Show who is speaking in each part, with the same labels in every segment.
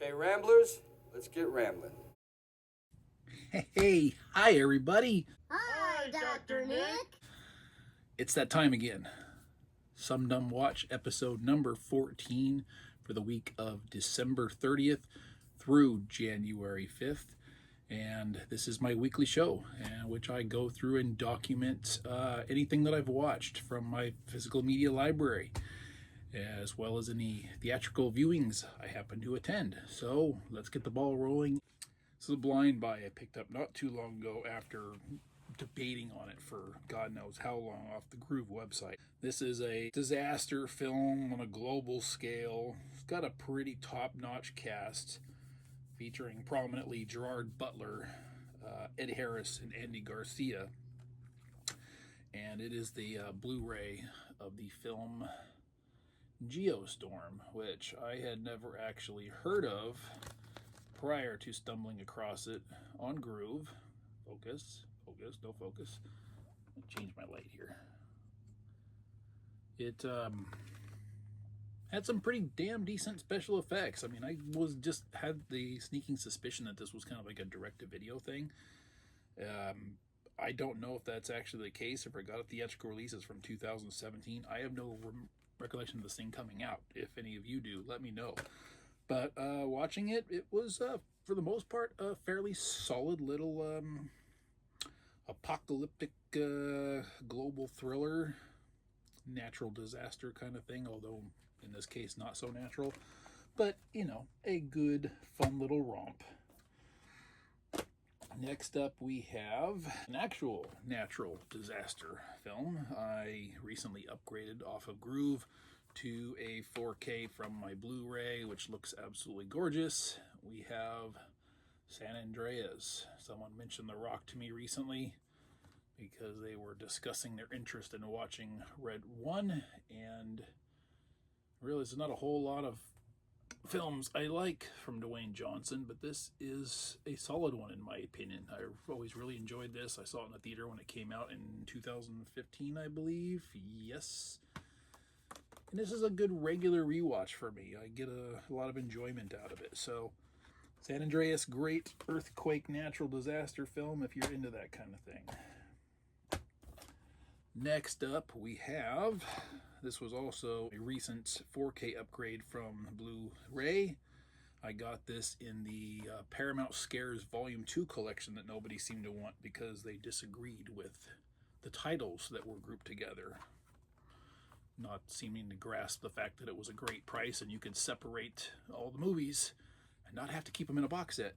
Speaker 1: Okay, Ramblers, let's get rambling.
Speaker 2: Hey, hi everybody.
Speaker 3: Hi, Dr. Nick.
Speaker 2: It's that time again. SumDumWatch episode number 14 for the week of December 30th through January 5th. And this is my weekly show, in which I go through and document anything that I've watched from my physical media library, as well as any theatrical viewings I happen to attend. So let's get the ball rolling. This is a blind buy I picked up not too long ago after debating on it for God knows how long off the Groove website. This is a disaster film on a global scale. It's got a pretty top-notch cast featuring prominently Gerard Butler, Ed Harris, and Andy Garcia. And it is the Blu-ray of the film Geostorm, which I had never actually heard of prior to stumbling across it on Groove. Focus, no focus. I'll change my light here. It had some pretty damn decent special effects. I mean, I had the sneaking suspicion that this was kind of like a direct-to-video thing. I don't know if that's actually the case. If I got a theatrical releases from 2017, I have no recollection of this thing coming out. If any of you do, let me know. But watching it, it was, for the most part, a fairly solid little apocalyptic global thriller, natural disaster kind of thing, although in this case not so natural. But, you know, a good, fun little romp. Next up, we have an actual natural disaster film. I recently upgraded off of Groove to a 4K from my Blu-ray, which looks absolutely gorgeous. We have San Andreas. Someone mentioned The Rock to me recently because they were discussing their interest in watching Red 1, and I realized there's not a whole lot of films I like from Dwayne Johnson, but this is a solid one in my opinion. I've always really enjoyed this. I saw it in the theater when it came out in 2015, I believe. Yes. And this is a good regular rewatch for me. I get a lot of enjoyment out of it. So, San Andreas, great earthquake natural disaster film if you're into that kind of thing. Next up, we have, this was also a recent 4K upgrade from Blu-ray. I got this in the Paramount Scares Volume 2 collection that nobody seemed to want because they disagreed with the titles that were grouped together, not seeming to grasp the fact that it was a great price and you could separate all the movies and not have to keep them in a box set.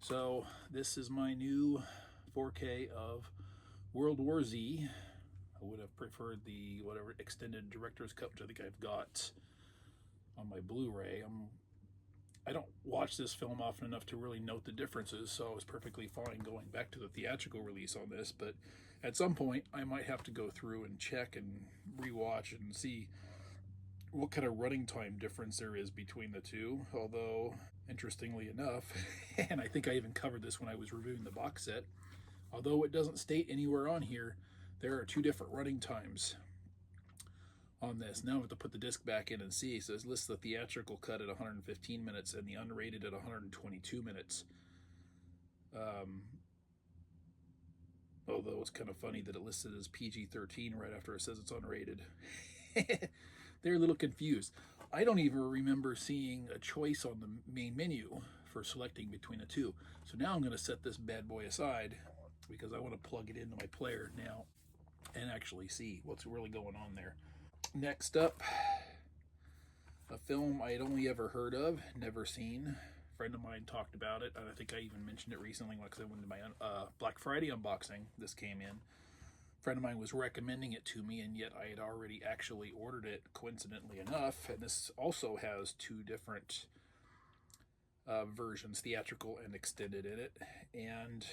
Speaker 2: So this is my new 4K of World War Z. I would have preferred the whatever extended director's cut, which I think I've got on my Blu-ray. I don't watch this film often enough to really note the differences, so I was perfectly fine going back to the theatrical release on this, but at some point I might have to go through and check and rewatch and see what kind of running time difference there is between the two. Although, interestingly enough, and I think I even covered this when I was reviewing the box set, although it doesn't state anywhere on here, there are two different running times on this. Now I have to put the disc back in and see. So it lists the theatrical cut at 115 minutes and the unrated at 122 minutes. Although it's kind of funny that it listed as PG-13 right after it says it's unrated. They're a little confused. I don't even remember seeing a choice on the main menu for selecting between the two. So now I'm going to set this bad boy aside because I want to plug it into my player now and actually see what's really going on there. Next up, a film I had only ever heard of, never seen. A friend of mine talked about it, and I think I even mentioned it recently when I went to my Black Friday unboxing. This came in. A friend of mine was recommending it to me, and yet I had already actually ordered it, coincidentally enough. And this also has two different versions, theatrical and extended, in it. And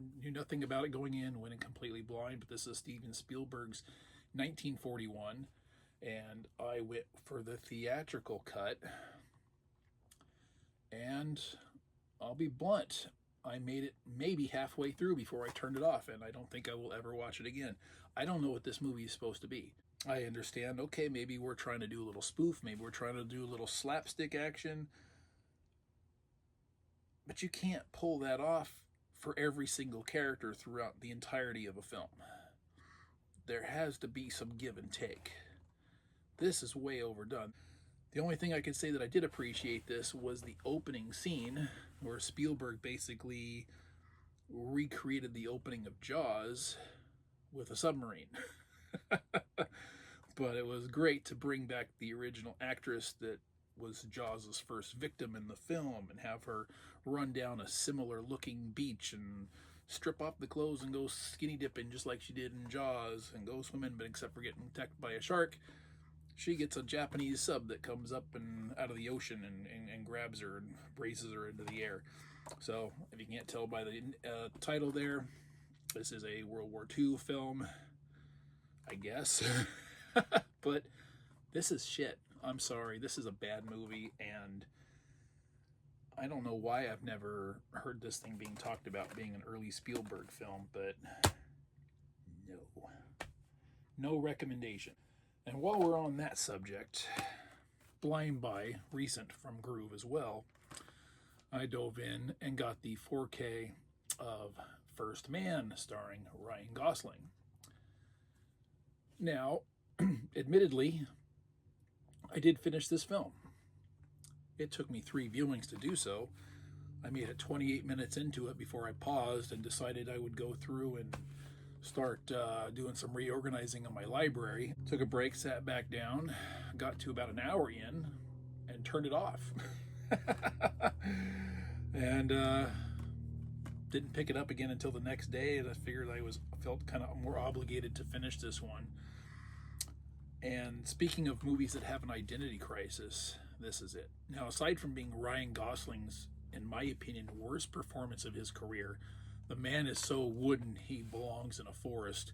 Speaker 2: I knew nothing about it going in, went in completely blind, but this is Steven Spielberg's 1941, and I went for the theatrical cut, and I'll be blunt, I made it maybe halfway through before I turned it off, and I don't think I will ever watch it again. I don't know what this movie is supposed to be. I understand, okay, maybe we're trying to do a little spoof, maybe we're trying to do a little slapstick action. But you can't pull that off for every single character throughout the entirety of a film. There has to be some give and take. This is way overdone. The only thing I could say that I did appreciate this was the opening scene where Spielberg basically recreated the opening of Jaws with a submarine. But it was great to bring back the original actress that was Jaws' first victim in the film and have her run down a similar looking beach and strip off the clothes and go skinny dipping just like she did in Jaws and go swimming, but except for getting attacked by a shark, she gets a Japanese sub that comes up and out of the ocean and grabs her and raises her into the air. So if you can't tell by the title there, this is a World War II film, I guess. But this is shit. I'm sorry. This is a bad movie, and I don't know why I've never heard this thing being talked about being an early Spielberg film, but no recommendation. And while we're on that subject, Blind Buy, recent from Groove as well, I dove in and got the 4K of First Man starring Ryan Gosling. Now, admittedly, I did finish this film. It took me 3 viewings to do so. I made it 28 minutes into it before I paused and decided I would go through and start doing some reorganizing of my library. Took a break, sat back down, got to about an hour in, and turned it off. And didn't pick it up again until the next day, and I figured I felt kind of more obligated to finish this one. And speaking of movies that have an identity crisis, this is it. Now, aside from being Ryan Gosling's, in my opinion, worst performance of his career, the man is so wooden he belongs in a forest.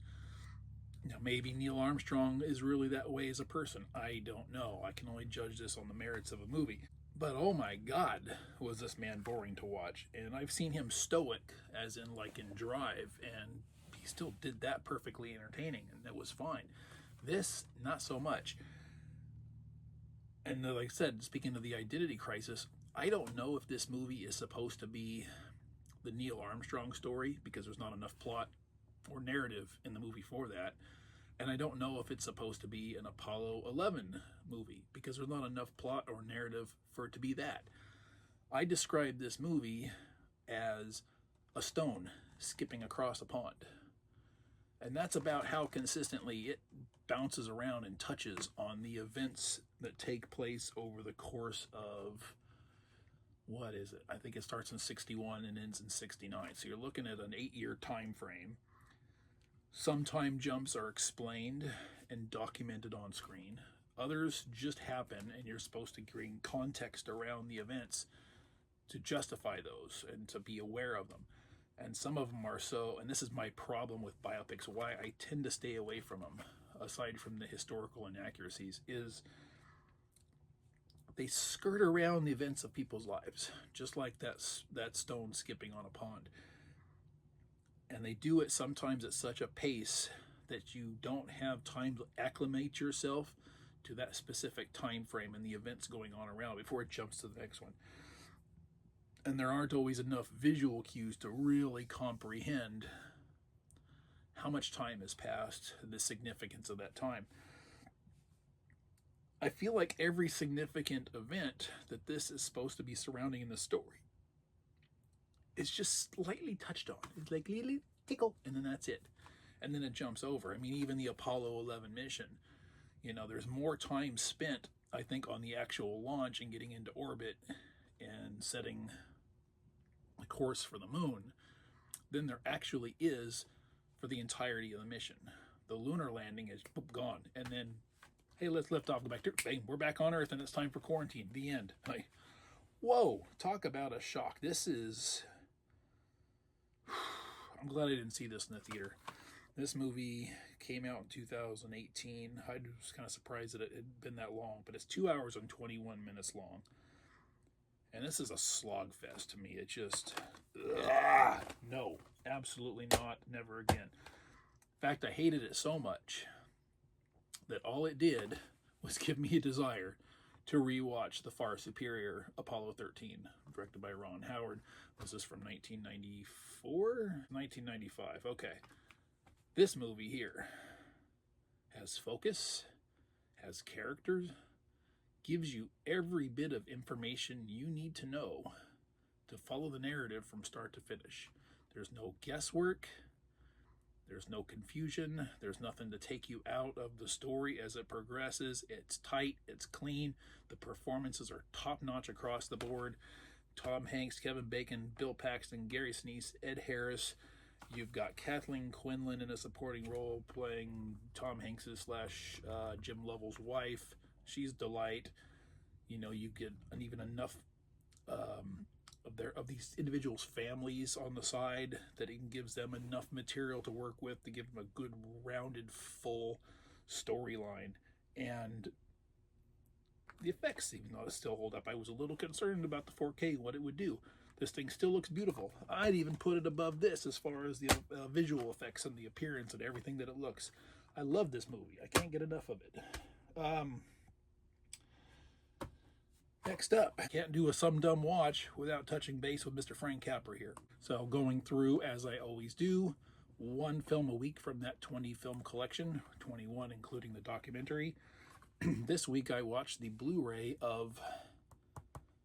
Speaker 2: Now, maybe Neil Armstrong is really that way as a person. I don't know. I can only judge this on the merits of a movie. But oh my God, was this man boring to watch. And I've seen him stoic, as in like in Drive, and he still did that perfectly entertaining, and that was fine. This, not so much. And like I said, speaking of the identity crisis, I don't know if this movie is supposed to be the Neil Armstrong story, because there's not enough plot or narrative in the movie for that. And I don't know if it's supposed to be an Apollo 11 movie, because there's not enough plot or narrative for it to be that. I describe this movie as a stone skipping across a pond. And that's about how consistently it bounces around and touches on the events that take place over the course of, what is it? I think it starts in 61 and ends in 69. So you're looking at an 8-year time frame. Some time jumps are explained and documented on screen. Others just happen, and you're supposed to bring context around the events to justify those and to be aware of them. And some of them are so, and this is my problem with biopics, why I tend to stay away from them, aside from the historical inaccuracies, is they skirt around the events of people's lives, just like that stone skipping on a pond. And they do it sometimes at such a pace that you don't have time to acclimate yourself to that specific time frame and the events going on around before it jumps to the next one. And there aren't always enough visual cues to really comprehend how much time has passed, the significance of that time. I feel like every significant event that this is supposed to be surrounding in the story is just slightly touched on. It's like little tickle, and then that's it. And then it jumps over. I mean, even the Apollo 11 mission, there's more time spent, I think, on the actual launch and getting into orbit and setting the course for the moon than there actually is for the entirety of the mission. The lunar landing is gone, and then, hey, let's lift off, go back to, bang, we're back on Earth, and it's time for quarantine. The end. Like, whoa, talk about a shock. This is, I'm glad I didn't see this in the theater. This movie came out in 2018. I was kind of surprised that it had been that long, but it's 2 hours and 21 minutes long. And this is a slog fest to me. It just, no, absolutely not, never again. In fact, I hated it so much that all it did was give me a desire to rewatch the far superior Apollo 13 directed by Ron Howard. Was this from 1994? 1995. Okay. This movie here has focus, has characters, gives you every bit of information you need to know to follow the narrative from start to finish. There's no guesswork. There's no confusion. There's nothing to take you out of the story as it progresses. It's tight. It's clean. The performances are top-notch across the board. Tom Hanks, Kevin Bacon, Bill Paxton, Gary Sinise, Ed Harris. You've got Kathleen Quinlan in a supporting role playing Tom Hanks's / Jim Lovell's wife. She's delight. You know, you get even enough of these individuals' families on the side that it gives them enough material to work with to give them a good, rounded, full storyline. And the effects, even though it still hold up, I was a little concerned about the 4K, what it would do. This thing still looks beautiful. I'd even put it above this as far as the visual effects and the appearance and everything that it looks. I love this movie. I can't get enough of it. Next up, I can't do a SumDumWatch without touching base with Mr. Frank Capra here. So going through, as I always do, one film a week from that 20 film collection, 21 including the documentary. This week I watched the Blu-ray of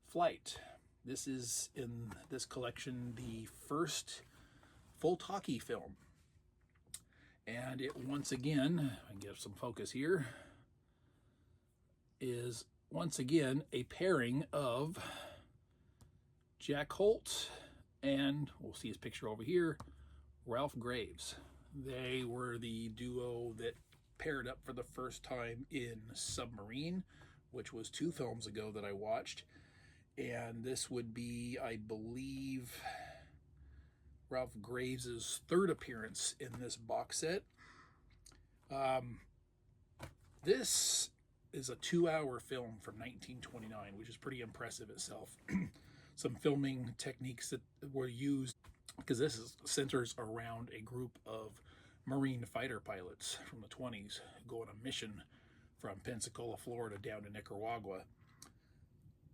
Speaker 2: Flight. This is, in this collection, the first full talkie film. And it, once again, I can get some focus here, is once again a pairing of Jack Holt and, we'll see his picture over here, Ralph Graves. They were the duo that paired up for the first time in Submarine, which was 2 films ago that I watched. And this would be, I believe, Ralph Graves' 3rd appearance in this box set. This is a 2-hour film from 1929, which is pretty impressive itself. Some filming techniques that were used, because this centers around a group of Marine fighter pilots from the 20s who go on a mission from Pensacola, Florida down to Nicaragua.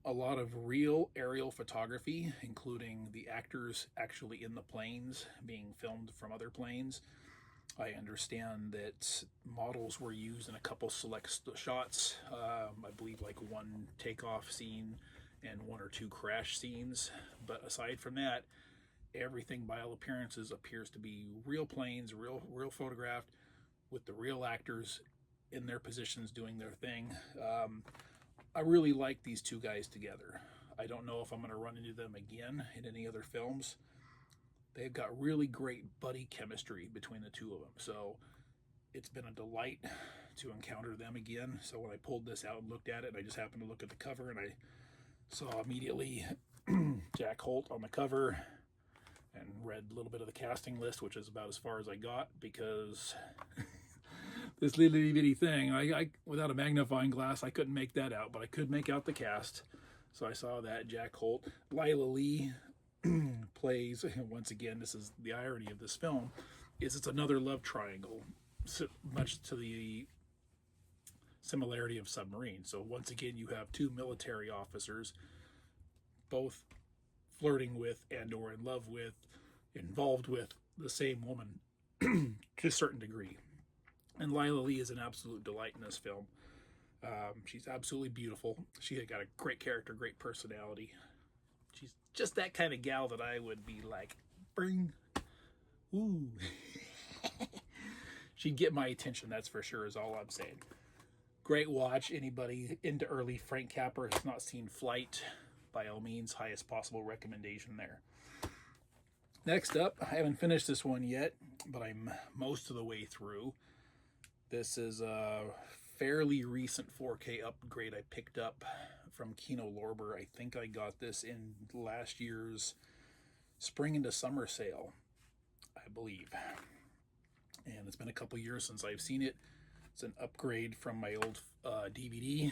Speaker 2: A lot of real aerial photography, including the actors actually in the planes being filmed from other planes. I understand that models were used in a couple select shots. I believe like 1 takeoff scene and 1 or 2 crash scenes. But aside from that, everything by all appearances appears to be real planes, real photographed with the real actors in their positions doing their thing. I really like these 2 guys together. I don't know if I'm going to run into them again in any other films. They've got really great buddy chemistry between the 2 of them. So it's been a delight to encounter them again. So when I pulled this out and looked at it, and I just happened to look at the cover, and I saw immediately Jack Holt on the cover and read a little bit of the casting list, which is about as far as I got, because this little bitty thing, I without a magnifying glass, I couldn't make that out, but I could make out the cast. So I saw that Jack Holt. Lila Lee plays, once again, this is the irony of this film, is it's another love triangle, so much to the similarity of Submarine. So once again, you have 2 military officers, both flirting with and or in love with, involved with the same woman to a certain degree. And Lila Lee is an absolute delight in this film. She's absolutely beautiful. She had got a great character, great personality. She's just that kind of gal that I would be like, bring, ooh. She'd get my attention, that's for sure, is all I'm saying. Great watch. Anybody into early Frank Capra has not seen Flight, by all means, highest possible recommendation there. Next up, I haven't finished this one yet, but I'm most of the way through. This is a fairly recent 4K upgrade I picked up from Kino Lorber. I think I got this in last year's spring into summer sale, I believe. And it's been a couple years since I've seen it. It's an upgrade from my old DVD,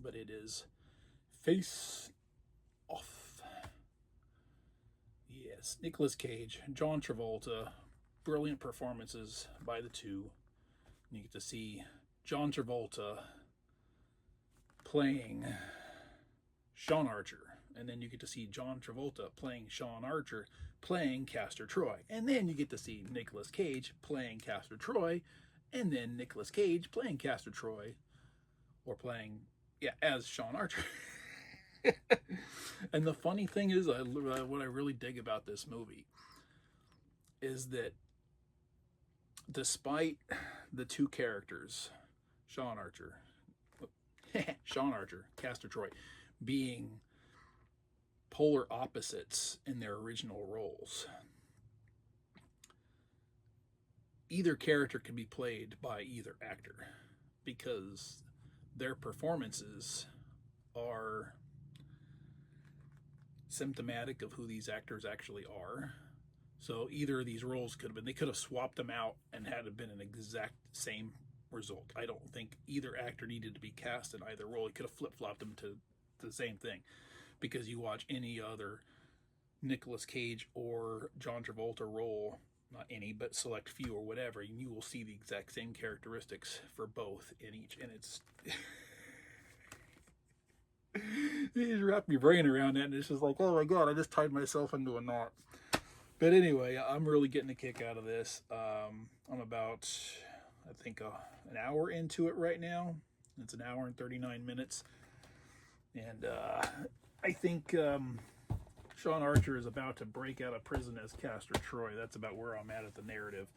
Speaker 2: but it is Face Off. Yes, Nicolas Cage, John Travolta, brilliant performances by the 2. You get to see John Travolta playing Sean Archer, And then you get to see John Travolta playing Sean Archer, playing Castor Troy. And then you get to see Nicolas Cage playing Castor Troy, and then Nicolas Cage playing Castor Troy, or playing, as Sean Archer. And the funny thing is, what I really dig about this movie is that despite the two characters, Sean Archer, Castor Troy, being polar opposites in their original roles, either character can be played by either actor because their performances are symptomatic of who these actors actually are. So either of these roles they could have swapped them out and had it been an exact same result. I don't think either actor needed to be cast in either role. He could have flip-flopped them to the same thing, because you watch any other Nicolas Cage or John Travolta role, not any, but select few or whatever, and you will see the exact same characteristics for both in each, and it's you just wrap your brain around that, and it's just like, oh my god, I just tied myself into a knot. But anyway, I'm really getting a kick out of this. I'm about, I think, an hour into it right now. It's an hour and 39 minutes. And I think Sean Archer is about to break out of prison as Castor Troy. That's about where I'm at the narrative.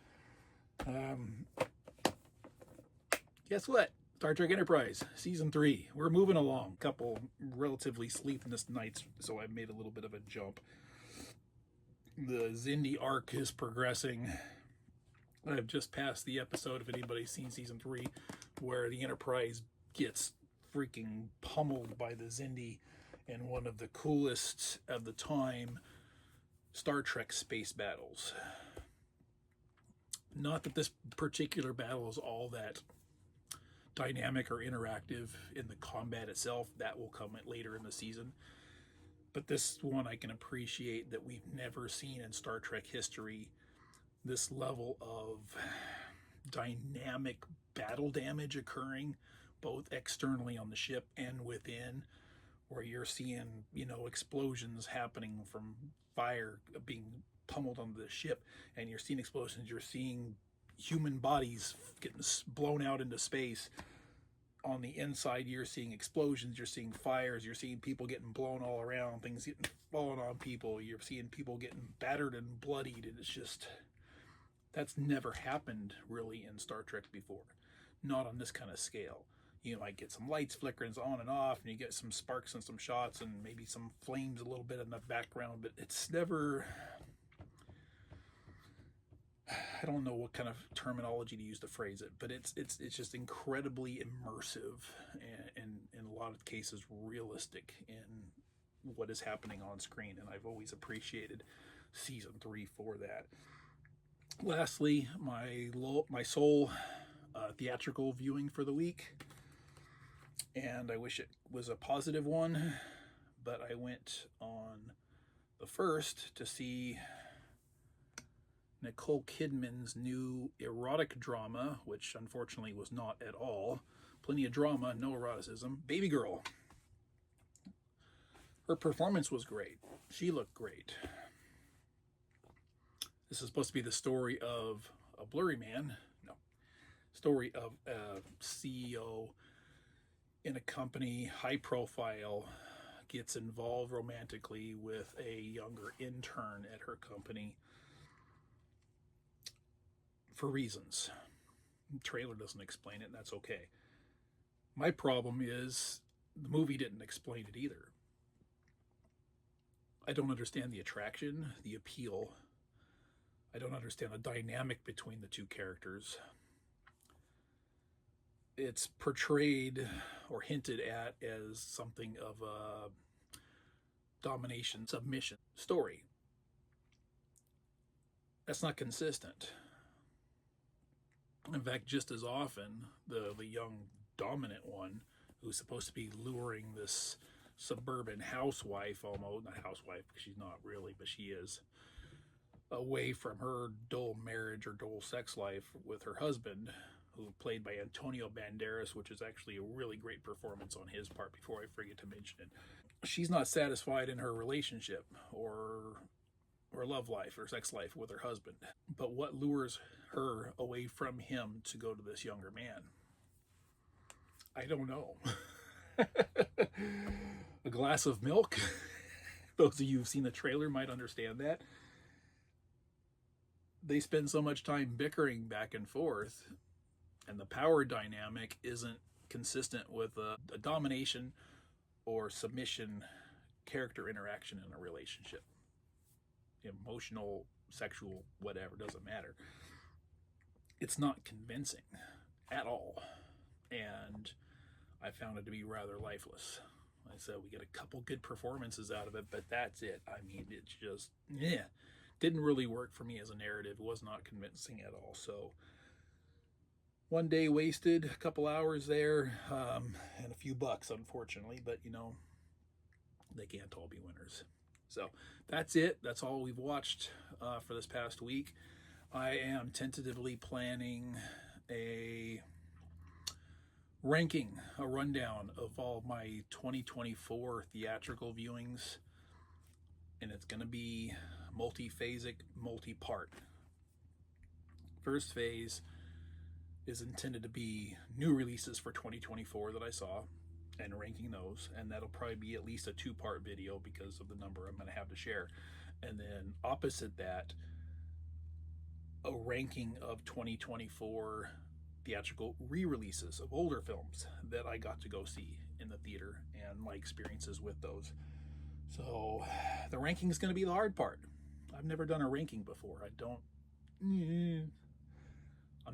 Speaker 2: Guess what? Star Trek Enterprise, Season 3. We're moving along. Couple relatively sleepless nights, so I made a little bit of a jump. The Xindi arc is progressing. I've just passed the episode, if anybody's seen Season 3, where the Enterprise gets freaking pummeled by the Xindi in one of the coolest of the time Star Trek space battles. Not that this particular battle is all that dynamic or interactive in the combat itself. That will come later in the season. But this one I can appreciate that we've never seen in Star Trek history, this level of dynamic battle damage occurring, both externally on the ship and within, where you're seeing, explosions happening from fire being pummeled onto the ship, and you're seeing explosions, you're seeing human bodies getting blown out into space. On the inside, you're seeing explosions, you're seeing fires, you're seeing people getting blown all around, things getting falling on people, you're seeing people getting battered and bloodied, and it's just, that's never happened really in Star Trek before. Not on this kind of scale. You might get some lights flickering on and off, and you get some sparks and some shots, and maybe some flames a little bit in the background, but it's never, I don't know what kind of terminology to use to phrase it, but it's just incredibly immersive and in a lot of cases realistic in what is happening on screen, and I've always appreciated Season 3 for that. Lastly, my sole theatrical viewing for the week, and I wish it was a positive one, but I went on the 1st to see Nicole Kidman's new erotic drama, which unfortunately was not at all. Plenty of drama, no eroticism. Baby Girl. Her performance was great. She looked great. This is supposed to be the story of a blurry man. No. Story of a CEO in a company, high profile, gets involved romantically with a younger intern at her company. For reasons. The trailer doesn't explain it, and that's okay. My problem is the movie didn't explain it either. I don't understand the attraction, the appeal. I don't understand the dynamic between the two characters. It's portrayed or hinted at as something of a domination, submission story. That's not consistent. In fact, just as often, the young dominant one, who's supposed to be luring this suburban housewife, almost, not housewife, because she's not really, but she is, away from her dull marriage or dull sex life with her husband, who played by Antonio Banderas, which is actually a really great performance on his part, before I forget to mention it. she's not satisfied in her relationship or love life or sex life with her husband. But what lures her away from him to go to this younger man? I don't know. A glass of milk? Those of you who've seen the trailer might understand that. They spend so much time bickering back and forth, and the power dynamic isn't consistent with a domination or submission character interaction in a relationship. Emotional, sexual, whatever, doesn't matter. It's not convincing at all. And I found it to be rather lifeless. Like I said, we get a couple good performances out of it, but that's it. I mean, it's just, didn't really work for me as a narrative. It was not convincing at all. So, one day wasted, a couple hours there, and a few bucks, unfortunately. But, you know, they can't all be winners. So, that's it. That's all we've watched for this past week. I am tentatively planning a ranking, a rundown of all my 2024 theatrical viewings, and it's going to be multi-phasic, multi-part. First phase is intended to be new releases for 2024 that I saw and ranking those, and that'll probably be at least a 2-part video because of the number I'm going to have to share. And then opposite that, a ranking of 2024 theatrical re-releases of older films that I got to go see in the theater and my experiences with those. So the ranking is going to be the hard part. I've never done a ranking before. I'm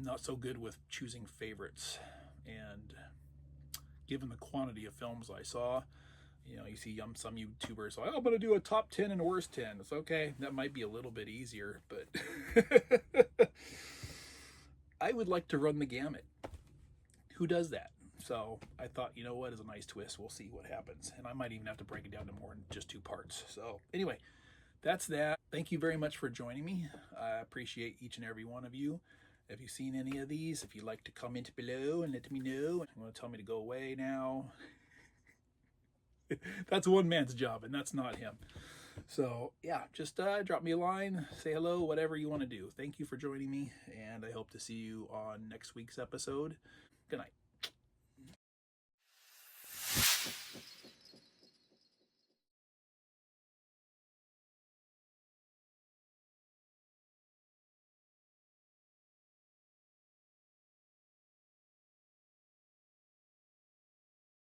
Speaker 2: not so good with choosing favorites, and given the quantity of films I saw, you know, you see some YouTubers like, oh, I'm going to do a top 10 and a worst 10. It's okay. That might be a little bit easier, but I would like to run the gamut. Who does that? So I thought, you know what, is a nice twist. We'll see what happens. And I might even have to break it down to more than just 2 parts. So anyway, that's that. Thank you very much for joining me. I appreciate each and every one of you. Have you seen any of these? If you'd like to comment below and let me know. You want to tell me to go away now? That's one man's job, and that's not him. So yeah, just drop me a line, say hello, whatever you want to do. Thank you for joining me, and I hope to see you on next week's episode. Good night.